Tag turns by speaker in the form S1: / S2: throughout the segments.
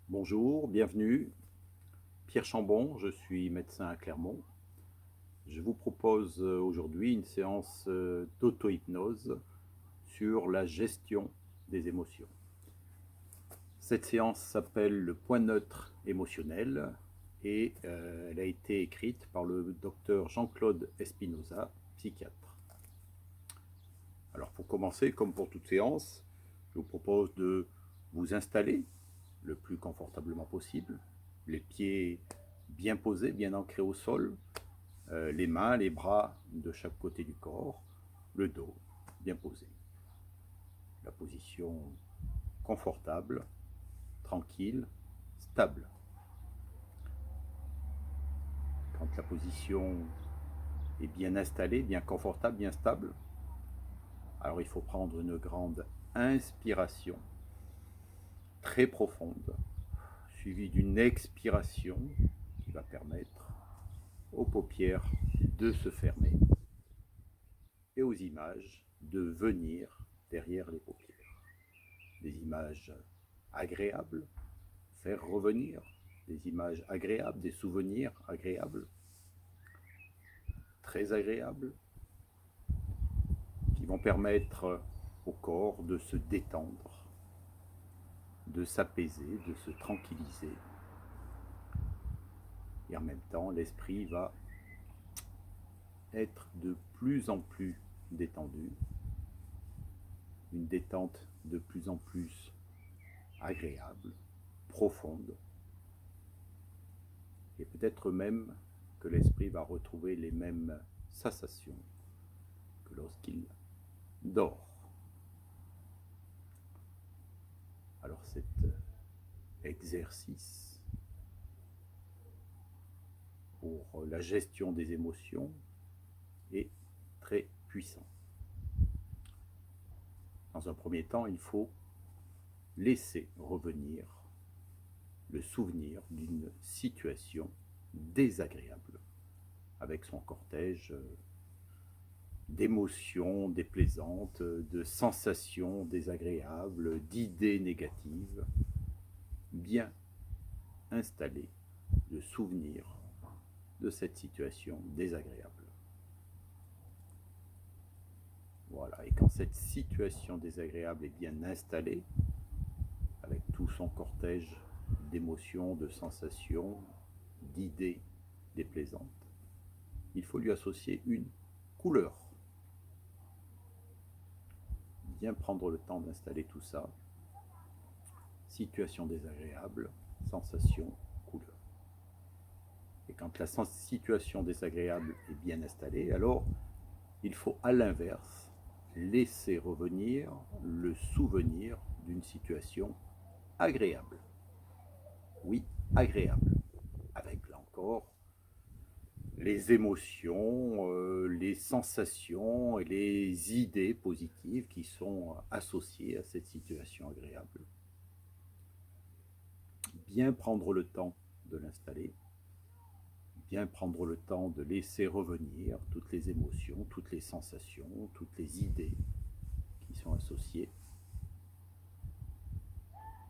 S1: Bonjour, bienvenue. Pierre Chambon, je suis médecin à Clermont. Je vous propose aujourd'hui une séance d'auto-hypnose sur la gestion des émotions. Cette séance s'appelle le point neutre émotionnel et elle a été écrite par le docteur Jean-Claude Espinosa, psychiatre. Alors pour commencer, comme pour toute séance, je vous propose de vous installer le plus confortablement possible, les pieds bien posés, bien ancrés au sol, les mains, les bras de chaque côté du corps, le dos bien posé. La position confortable, tranquille, stable. Quand la position est bien installée, bien confortable, bien stable, alors il faut prendre une grande inspiration très profonde, suivie d'une expiration qui va permettre aux paupières de se fermer et aux images de venir derrière les paupières. Des images agréables, faire revenir des images agréables, des souvenirs agréables, très agréables, qui vont permettre au corps de se détendre, de s'apaiser, de se tranquilliser. Et en même temps, l'esprit va être de plus en plus détendu, une détente de plus en plus agréable, profonde, et peut-être même que l'esprit va retrouver les mêmes sensations que lorsqu'il dort. Alors cet exercice pour la gestion des émotions est très puissant. Dans un premier temps, il faut laisser revenir le souvenir d'une situation désagréable avec son cortège d'émotions déplaisantes, de sensations désagréables, d'idées négatives, bien installer le souvenir de cette situation désagréable. Voilà, et quand cette situation désagréable est bien installée, avec tout son cortège d'émotions, de sensations, d'idées déplaisantes, il faut lui associer une couleur. Bien prendre le temps d'installer tout ça. Situation désagréable, sensation, couleur. Et quand la situation désagréable est bien installée, alors il faut à l'inverse laisser revenir le souvenir d'une situation agréable. Oui, agréable. Avec là encore les émotions, les sensations et les idées positives qui sont associées à cette situation agréable. Bien prendre le temps de l'installer, bien prendre le temps de laisser revenir toutes les émotions, toutes les sensations, toutes les idées qui sont associées.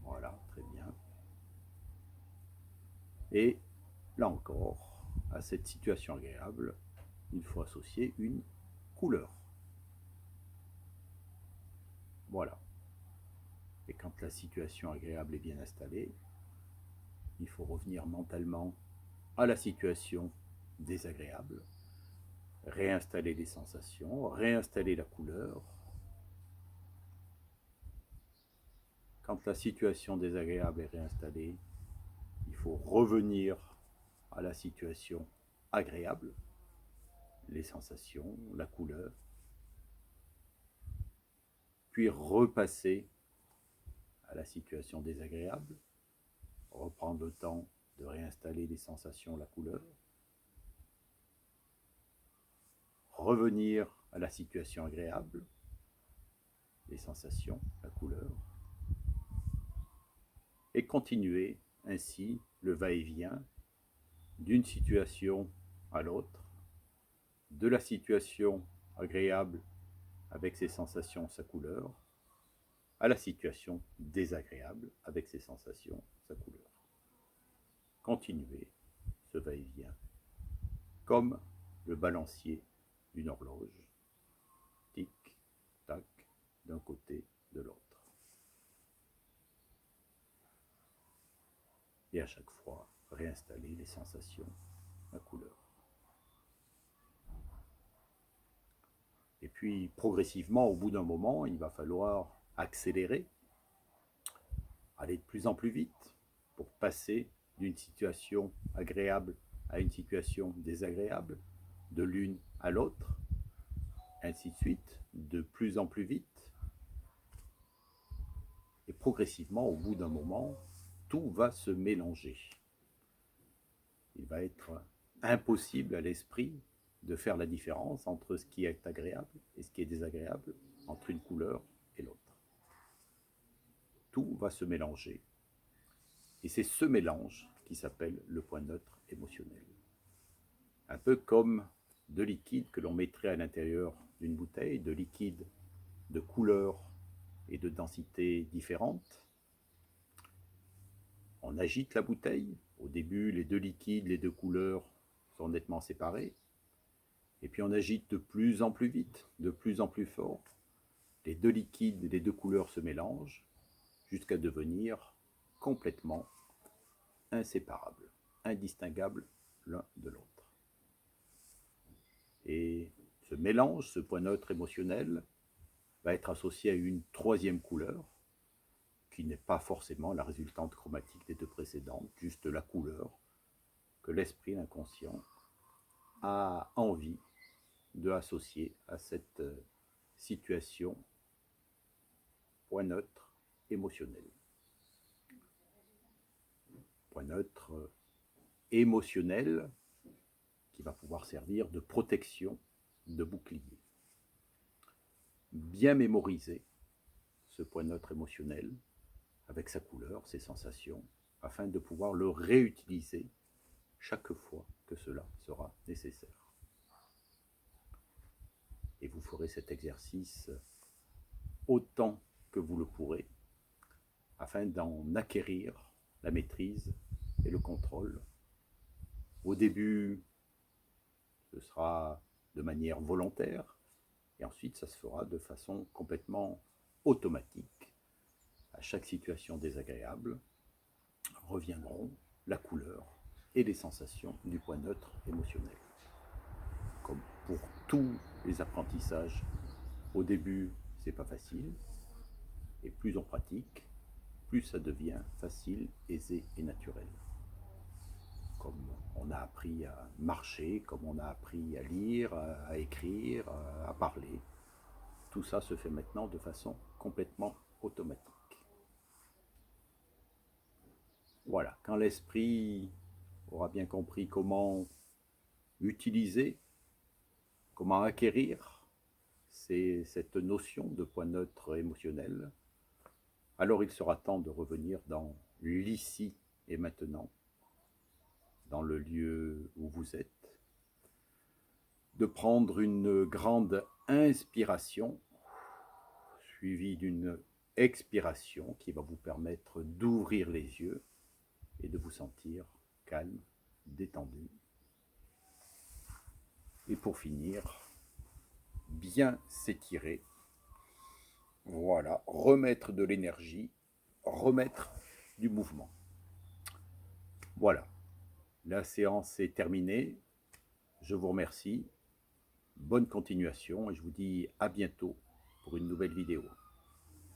S1: Voilà, très bien. Et là encore, à cette situation agréable, il faut associer une couleur. Voilà. Et quand la situation agréable est bien installée, il faut revenir mentalement à la situation désagréable, réinstaller les sensations, réinstaller la couleur. Quand la situation désagréable est réinstallée, il faut revenir à la situation agréable, les sensations, la couleur, puis repasser à la situation désagréable, reprendre le temps de réinstaller les sensations, la couleur, revenir à la situation agréable, les sensations, la couleur, et continuer ainsi le va-et-vient d'une situation à l'autre, de la situation agréable avec ses sensations, sa couleur, à la situation désagréable avec ses sensations, sa couleur. continuer ce va-et-vient comme le balancier d'une horloge, tic, tac, d'un côté, de l'autre. Et à chaque fois, réinstaller les sensations, la couleur. Et puis, progressivement, au bout d'un moment, il va falloir accélérer, aller de plus en plus vite pour passer d'une situation agréable à une situation désagréable, de l'une à l'autre, ainsi de suite, de plus en plus vite. Et progressivement, au bout d'un moment, tout va se mélanger. Il va être impossible à l'esprit de faire la différence entre ce qui est agréable et ce qui est désagréable, entre une couleur et l'autre. Tout va se mélanger. Et c'est ce mélange qui s'appelle le point neutre émotionnel. Un peu comme de liquide que l'on mettrait à l'intérieur d'une bouteille, de liquide de couleurs et de densités différentes. On agite la bouteille. Au début, les deux liquides, les deux couleurs sont nettement séparés. Et puis on agite de plus en plus vite, de plus en plus fort. Les deux liquides et les deux couleurs se mélangent jusqu'à devenir complètement inséparables, indistinguables l'un de l'autre. Et ce mélange, ce point neutre émotionnel, va être associé à une troisième couleur, qui n'est pas forcément la résultante chromatique des deux précédentes, juste la couleur que l'esprit, l'inconscient, a envie de associer à cette situation point neutre émotionnel. Point neutre émotionnel qui va pouvoir servir de protection, de bouclier. Bien mémoriser ce point neutre émotionnel avec sa couleur, ses sensations, afin de pouvoir le réutiliser chaque fois que cela sera nécessaire. Et vous ferez cet exercice autant que vous le pourrez, afin d'en acquérir la maîtrise et le contrôle. Au début, ce sera de manière volontaire, et ensuite ça se fera de façon complètement automatique. À chaque situation désagréable, reviendront la couleur et les sensations du point neutre émotionnel. Comme pour tous les apprentissages, au début, c'est pas facile, et plus on pratique, plus ça devient facile, aisé et naturel. Comme on a appris à marcher, comme on a appris à lire, à écrire, à parler, tout ça se fait maintenant de façon complètement automatique. Voilà, quand l'esprit aura bien compris comment utiliser, comment acquérir cette notion de point neutre émotionnel, alors il sera temps de revenir dans l'ici et maintenant, dans le lieu où vous êtes, de prendre une grande inspiration suivie d'une expiration qui va vous permettre d'ouvrir les yeux et de vous sentir calme, détendu. Et pour finir, bien s'étirer. Voilà, remettre de l'énergie, remettre du mouvement. Voilà, la séance est terminée. Je vous remercie. Bonne continuation et je vous dis à bientôt pour une nouvelle vidéo.